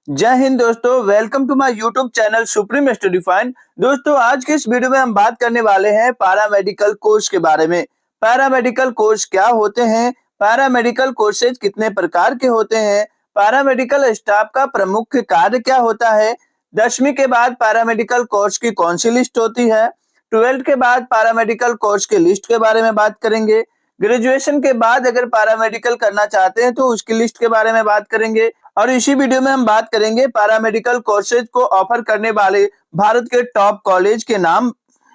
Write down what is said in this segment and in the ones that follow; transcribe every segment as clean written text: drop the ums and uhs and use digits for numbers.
जय हिंद दोस्तों, welcome to my YouTube channel Supreme Study Find. दोस्तों, आज के इस वीडियो में हम बात करने वाले हैं पैरामेडिकल कोर्स के बारे में। पैरामेडिकल कोर्स क्या होते हैं, पैरामेडिकल कोर्सेज कितने प्रकार के होते हैं, पैरामेडिकल स्टाफ का प्रमुख कार्य क्या होता है, 10वीं के बाद पैरामेडिकल कोर्स की कौन सी लिस्ट होती है, 12th के बाद पैरामेडिकल कोर्स की लिस्ट के बारे में बात करेंगे, ग्रेजुएशन के बाद अगर पैरामेडिकल करना चाहते हैं तो उसकी लिस्ट के बारे में बात करेंगे। और इसी वीडियो में हम बात करेंगे पैरामेडिकल कोर्सेज को ऑफर करने वाले भारत के टॉप कॉलेज के नाम।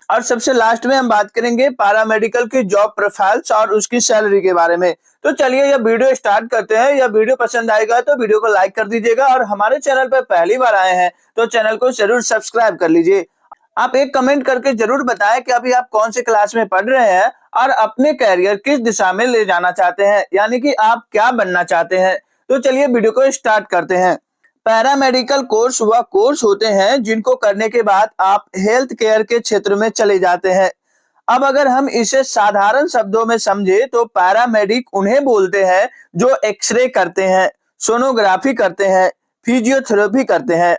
और सबसे लास्ट में हम बात करेंगे पैरामेडिकल की जॉब प्रोफाइल्स और उसकी सैलरी के बारे में। तो चलिए यह वीडियो स्टार्ट करते हैं। यह वीडियो पसंद आएगा तो वीडियो को लाइक कर दीजिएगा और हमारे चैनल पर पहली बार आए हैं तो चैनल को जरूर सब्सक्राइब कर लीजिए। आप एक कमेंट करके जरूर बताएं कि अभी आप कौन से क्लास में पढ़ रहे हैं और अपने कैरियर किस दिशा में ले जाना चाहते हैं, यानी कि आप क्या बनना चाहते हैं। तो चलिए वीडियो को स्टार्ट करते हैं। पैरामेडिकल कोर्स वह कोर्स होते हैं जिनको करने के बाद आप हेल्थ केयर के क्षेत्र में चले जाते हैं। अब अगर हम इसे साधारण शब्दों में समझे तो पैरामेडिक उन्हें बोलते हैं जो एक्सरे करते हैं, सोनोग्राफी करते हैं, फिजियोथेरेपी करते हैं।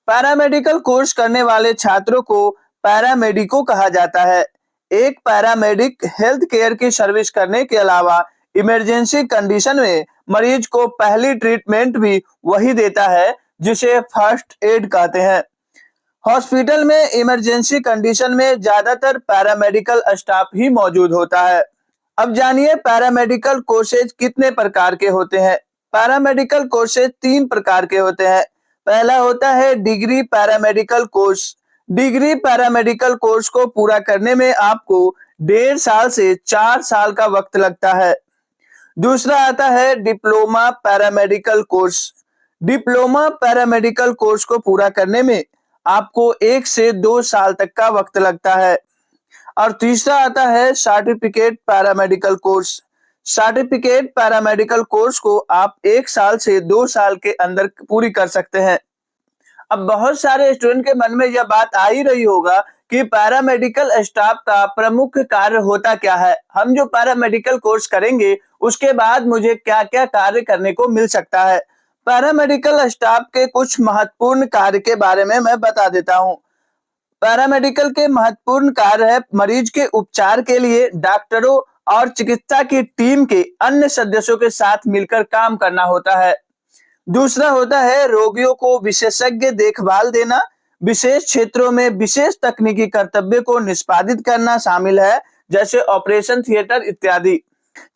पैरामेडिकल कोर्स करने वाले छात्रों को पैरामेडिको कहा जाता है। एक पैरामेडिक हेल्थ केयर की सर्विस करने के अलावा इमरजेंसी कंडीशन में मरीज को पहली ट्रीटमेंट भी वही देता है जिसे फर्स्ट एड कहते हैं। हॉस्पिटल में इमरजेंसी कंडीशन में ज्यादातर पैरामेडिकल स्टाफ ही मौजूद होता है। अब जानिए पैरामेडिकल कोर्सेज कितने प्रकार के होते हैं। पैरामेडिकल कोर्सेज 3 प्रकार के होते हैं। पहला होता है degree paramedical course. Degree paramedical course को पूरा करने में आपको 1.5 साल से 4 साल का वक्त लगता है। दूसरा आता है diploma paramedical course. Diploma paramedical course को पूरा करने में आपको 1 से 2 साल तक का वक्त लगता है। और तीसरा आता है certificate paramedical course. Certificate paramedical course को आप 1 साल से 2 साल के अंदर पूरी कर सकते हैं। अब बहुत सारे स्टूडेंट के मन में यह बात आ ही रही होगा कि पैरामेडिकल स्टाफ का प्रमुख कार्य होता क्या है। हम जो पैरामेडिकल कोर्स करेंगे उसके बाद मुझे क्या क्या कार्य करने को मिल सकता है। पैरामेडिकल स्टाफ के कुछ महत्वपूर्ण कार्य के बारे में मैं बता देता हूँ। पैरामेडिकल के महत्वपूर्ण कार्य है मरीज के उपचार के लिए डॉक्टरों और चिकित्सा की टीम के अन्य सदस्यों के साथ मिलकर काम करना होता है। दूसरा होता है रोगियों को विशेषज्ञ देखभाल देना। विशेष क्षेत्रों में विशेष तकनीकी कर्तव्य को निष्पादित करना शामिल है, जैसे ऑपरेशन थिएटर इत्यादि।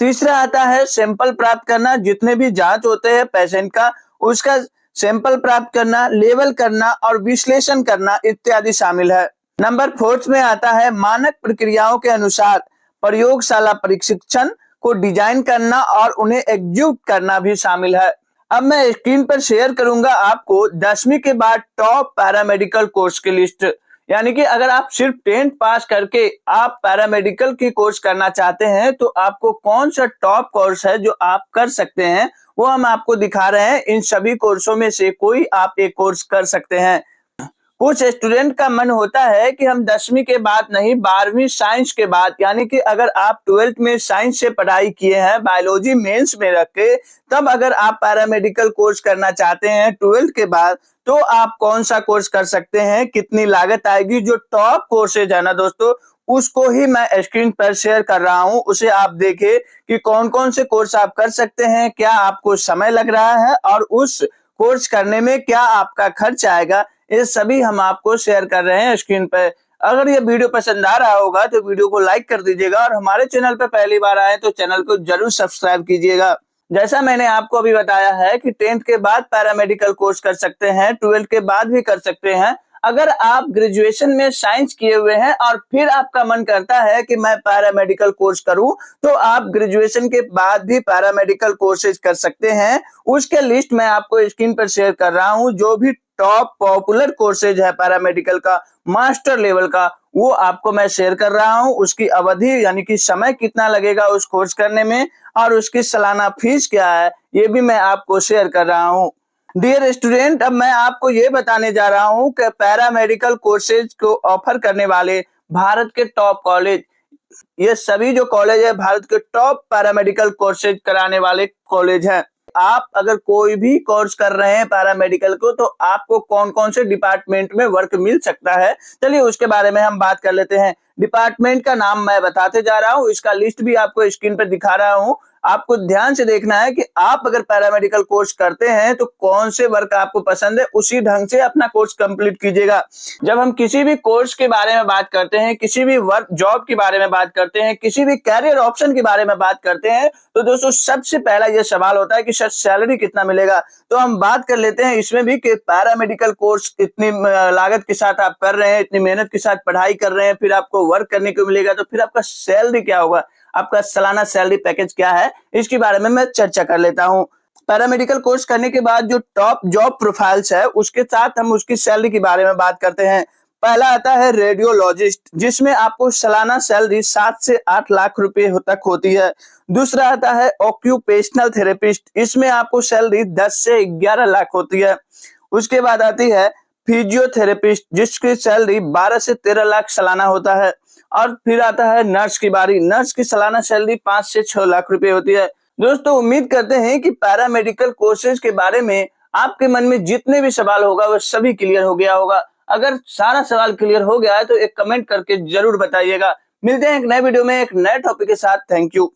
तीसरा आता है सैंपल प्राप्त करना। जितने भी जांच होते हैं पेशेंट का, उसका सैंपल प्राप्त करना, लेवल करना और विश्लेषण करना इत्यादि शामिल है। नंबर 4 में आता है मानक प्रक्रियाओं के अनुसार प्रयोगशाला परीक्षण को डिजाइन करना और उन्हें एग्जीक्यूट करना भी शामिल है। अब मैं स्क्रीन पर शेयर करूंगा आपको 10वीं के बाद टॉप पैरामेडिकल कोर्स की लिस्ट। यानी कि अगर आप सिर्फ 10th पास करके आप पैरामेडिकल की कोर्स करना चाहते हैं तो आपको कौन सा टॉप कोर्स है जो आप कर सकते हैं, वो हम आपको दिखा रहे हैं। इन सभी कोर्सों में से कोई आप एक कोर्स कर सकते हैं। कुछ स्टूडेंट का मन होता है कि हम 10वीं के बाद नहीं, 12वीं साइंस के बाद, यानी कि अगर आप 12th में साइंस से पढ़ाई किए हैं, बायोलॉजी मेंस में रख के, तब अगर आप पैरामेडिकल कोर्स करना चाहते हैं 12th के बाद, तो आप कौन सा कोर्स कर सकते हैं, कितनी लागत आएगी। जो टॉप कोर्सेज है ना दोस्तों, उसको ही मैं स्क्रीन पर शेयर कर रहा हूं। उसे आप देखें कि कौन कौन से कोर्स आप कर सकते हैं, क्या आपको समय लग रहा है और उस कोर्स करने में क्या आपका खर्च आएगा, ये सभी हम आपको शेयर कर रहे हैं स्क्रीन पे। अगर ये वीडियो पसंद आ रहा होगा तो वीडियो को लाइक कर दीजिएगा और हमारे चैनल पे पहली बार आए तो चैनल को जरूर सब्सक्राइब कीजिएगा। जैसा मैंने आपको अभी बताया है कि 10th के बाद पैरामेडिकल कोर्स कर सकते हैं, 12th के बाद भी कर सकते हैं। अगर आप ग्रेजुएशन में साइंस किए हुए हैं और फिर आपका मन करता है कि मैं पैरामेडिकल कोर्स करूं, तो आप ग्रेजुएशन के बाद भी पैरामेडिकल कोर्सेज कर सकते हैं। उसके लिस्ट मैं आपको स्क्रीन पर शेयर कर रहा हूं। जो भी टॉप पॉपुलर कोर्सेज है पैरामेडिकल का मास्टर लेवल का, वो आपको मैं शेयर कर रहा हूं। उसकी अवधि यानी कि समय कितना लगेगा उस कोर्स करने में और उसकी सालाना फीस क्या है, ये भी मैं आपको शेयर कर रहा हूं। डियर स्टूडेंट, अब मैं आपको ये बताने जा रहा हूं कि पैरामेडिकल कोर्सेज को ऑफर करने वाले भारत के टॉप कॉलेज, ये सभी जो कॉलेज है भारत के टॉप पैरामेडिकल कोर्सेज कराने वाले कॉलेज हैं। आप अगर कोई भी कोर्स कर रहे हैं पैरामेडिकल को तो आपको कौन कौन से डिपार्टमेंट में वर्क मिल सकता है। चलिए उसके बारे में हम बात कर लेते हैं। डिपार्टमेंट का नाम मैं बताते जा रहा हूँ, इसका लिस्ट भी आपको स्क्रीन पर दिखा रहा हूँ। आपको ध्यान से देखना है कि आप अगर पैरामेडिकल कोर्स करते हैं तो कौन से वर्क आपको पसंद है, उसी ढंग से अपना कोर्स कंप्लीट कीजिएगा। जब हम किसी भी कोर्स के बारे में बात करते हैं, किसी भी वर्क जॉब के बारे में बात करते हैं, किसी भी कैरियर ऑप्शन के बारे में बात करते हैं, तो दोस्तों सबसे पहला ये सवाल होता है कि सर सैलरी कितना मिलेगा। तो हम बात कर लेते हैं इसमें भी कि पैरामेडिकल कोर्स इतनी लागत के साथ आप कर रहे हैं, इतनी मेहनत के साथ पढ़ाई कर रहे हैं, फिर आपको वर्क करने को मिलेगा, तो फिर आपका सैलरी क्या होगा, आपका सालाना सैलरी पैकेज क्या है, इसके बारे में मैं चर्चा कर लेता हूं। पैरामेडिकल कोर्स करने के बाद जो टॉप जॉब प्रोफाइल्स है उसके साथ हम उसकी सैलरी के बारे में बात करते हैं। पहला आता है रेडियोलॉजिस्ट, जिसमें आपको सालाना सैलरी 7 से 8 लाख रुपए तक होती है। दूसरा आता है ऑक्यूपेशनल थेरेपिस्ट, इसमें आपको सैलरी 10 से 11 लाख होती है। उसके बाद आती है फिजियोथेरेपिस्ट, जिसकी सैलरी 12 से 13 लाख सालाना होता है। और फिर आता है नर्स की बारी, नर्स की सालाना सैलरी 5 से 6 लाख रुपए होती है। दोस्तों उम्मीद करते हैं कि पैरामेडिकल कोर्सेज के बारे में आपके मन में जितने भी सवाल होगा वो सभी क्लियर हो गया होगा। अगर सारा सवाल क्लियर हो गया है तो एक कमेंट करके जरूर बताइएगा। मिलते हैं एक नए वीडियो में एक नए टॉपिक के साथ। Thank you.